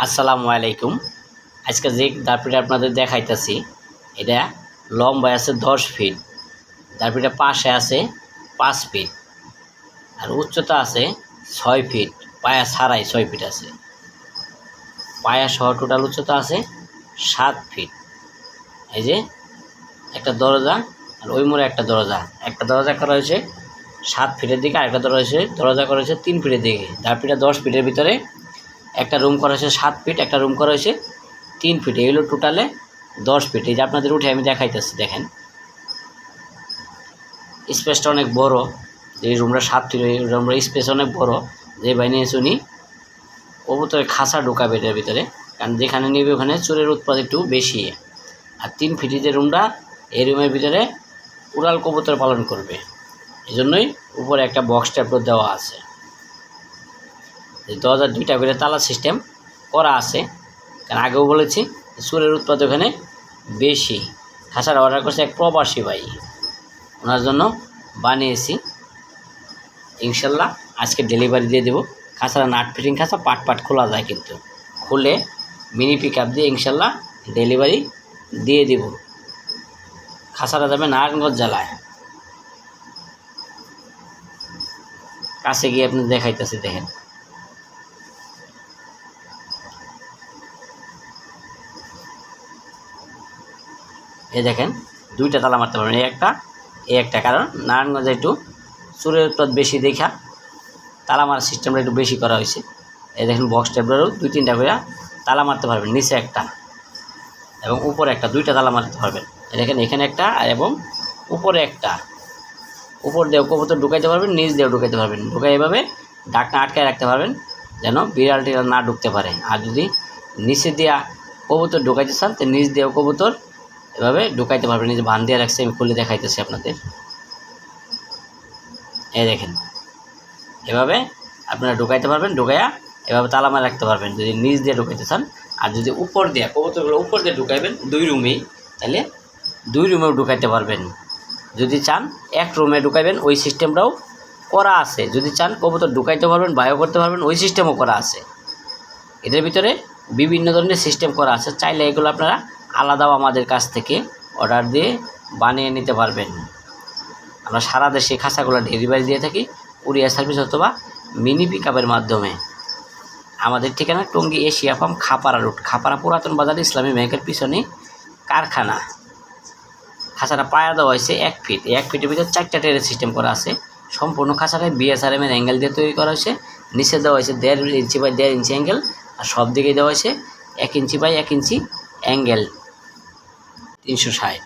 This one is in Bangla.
আসসালামু আলাইকুম। আজকে যে দারপিটা আপনাদের দেখাইতেছি এটা লম্বায় আছে 10 ফিট, দারপিটা পাশে আছে 5 ফিট আর উচ্চতা আছে 6 ফিট। পায়া ছাড়াই 6 ফিট আছে, পায়া সহ টোটাল উচ্চতা আছে 7 ফিট। এই যে একটা দরজা আর ওই মোড়ে একটা দরজা করা হয়েছে 7 ফিটের দিকে, আরেকটা দরজা করা হয়েছে 3 ফিটের দিকে। দারপিটা 10 ফিটের ভিতরে একটা রুম করা হয়েছে 7 ফিট, একটা রুম করা হয়েছে 3 ফিট। এগুলো টোটালে 10 ফিট। এই যে আপনাদের উঠে আমি দেখাইতেছি, দেখেন স্পেসটা অনেক বড়। যে রুমটা 7 ফিট, এই রুমটা স্পেস অনেক বড়। যে বানিয়েছে উনি কবুতরে খাঁচা ঢোকাবে এটার ভিতরে, কারণ যেখানে নেবে ওখানে চোরের উৎপাদ একটু বেশি। আর 3 ফিটের যে রুমটা, এই রুমের ভিতরে উড়াল কবুতর পালন করবে, এই জন্যই উপরে একটা বক্স ট্যাপর দেওয়া আছে। এই দরজার 2টা করে তালা সিস্টেম করা আছে, কারণ আগেও বলেছি চোরের উৎপাদ ওখানে বেশি। খাঁচার অর্ডার করছে এক প্রবাসী ভাই, ওনার জন্য বানিয়েছি। ইনশাল্লাহ আজকে ডেলিভারি দিয়ে দেবো। খাঁচারা নাট ফিটিং খাঁচা, পাট খোলা যায়, কিন্তু খুলে মিনি পিক আপ দিয়ে ইনশাল্লাহ ডেলিভারি দিয়ে দেব। খাঁচারা যাবে নারায়ণগঞ্জ জেলায়। কাছে গিয়ে আপনি দেখাইতেছি, দেখেন এই দেখেন 2টা তালা মারতে পারবেন, এই একটা। কারণ নারায়ণগঞ্জে একটু চোরের উৎপাদ বেশি দেখা তালা মারার সিস্টেমটা একটু বেশি করা হয়েছে। এই দেখেন বক্স ট্যাবলেরও 2-3টা করে তালা মারতে পারবেন, নিচে একটা এবং উপরে একটা, 2টা তালা মারতে পারবেন। এই দেখেন এখানে একটা এবং উপরে একটা। উপর দিয়েও কবুতর ঢুকাইতে পারবেন, নিচ দিয়েও ঢুকাইতে পারবেন। ঢুকাই এভাবে ঢাকনা আটকায় রাখতে পারবেন যেন বিড়াল টিড়াল না ঢুকতে পারে। আর যদি নিচে দিয়া কবুতর ঢুকাইতে চান তো নিচ দিয়েও কবুতর এভাবে ঢুকাইতে পারবেন। এই যে বান দিয়ে রাখছে, আমি খুলে দেখাইতেছি আপনাদের। এই দেখেন এভাবে আপনারা ঢুকাইতে পারবেন, ঢুকাইয়া এভাবে তালা মারা রাখতে পারবেন যদি নিচ দিয়ে ঢুকাইতে চান। আর যদি উপর দিয়ে কবুতরগুলো উপর দিয়ে ঢুকাইবেন 2 রুমেই, তাহলে 2 রুমেও ঢুকাইতে পারবেন। যদি চান 1 রুমে ঢুকাইবেন, ওই সিস্টেমটাও করা আছে। যদি চান কবুতর ঢুকাইতে পারবেন, বায়ু করতে পারবেন, ওই সিস্টেমও করা আছে। এদের ভিতরে বিভিন্ন ধরনের সিস্টেম করা আছে। চাইলে এগুলো আপনারা আলাদাও আমাদের কাছ থেকে অর্ডার দিয়ে বানিয়ে নিতে পারবেন। আমরা সারা দেশে খাঁচাগুলো ডেলিভারি দিয়ে থাকি কুরিয়ার সার্ভিস অথবা মিনি পিক আপের মাধ্যমে। আমাদের ঠিকানা Tongi Asia farm, Khapara road, Khapara পুরাতন বাজার, ইসলামী ব্যাংকের পিছনে কারখানা। খাঁচাটা পায়া দেওয়া হয়েছে 1 ফিট। 1 ফিটের ভিতরে 4টা টেরের সিস্টেম করা আছে। সম্পূর্ণ খাঁচাটায় BSRM এর অ্যাঙ্গেল দিয়ে তৈরি করা হয়েছে। নিচে দেওয়া হয়েছে 1.5 ইঞ্চি বাই 1.5 ইঞ্চি অ্যাঙ্গেল, আর সব দিকেই দেওয়া হয়েছে 1 ইঞ্চি বাই 1 ইঞ্চি অ্যাঙ্গেল। 360।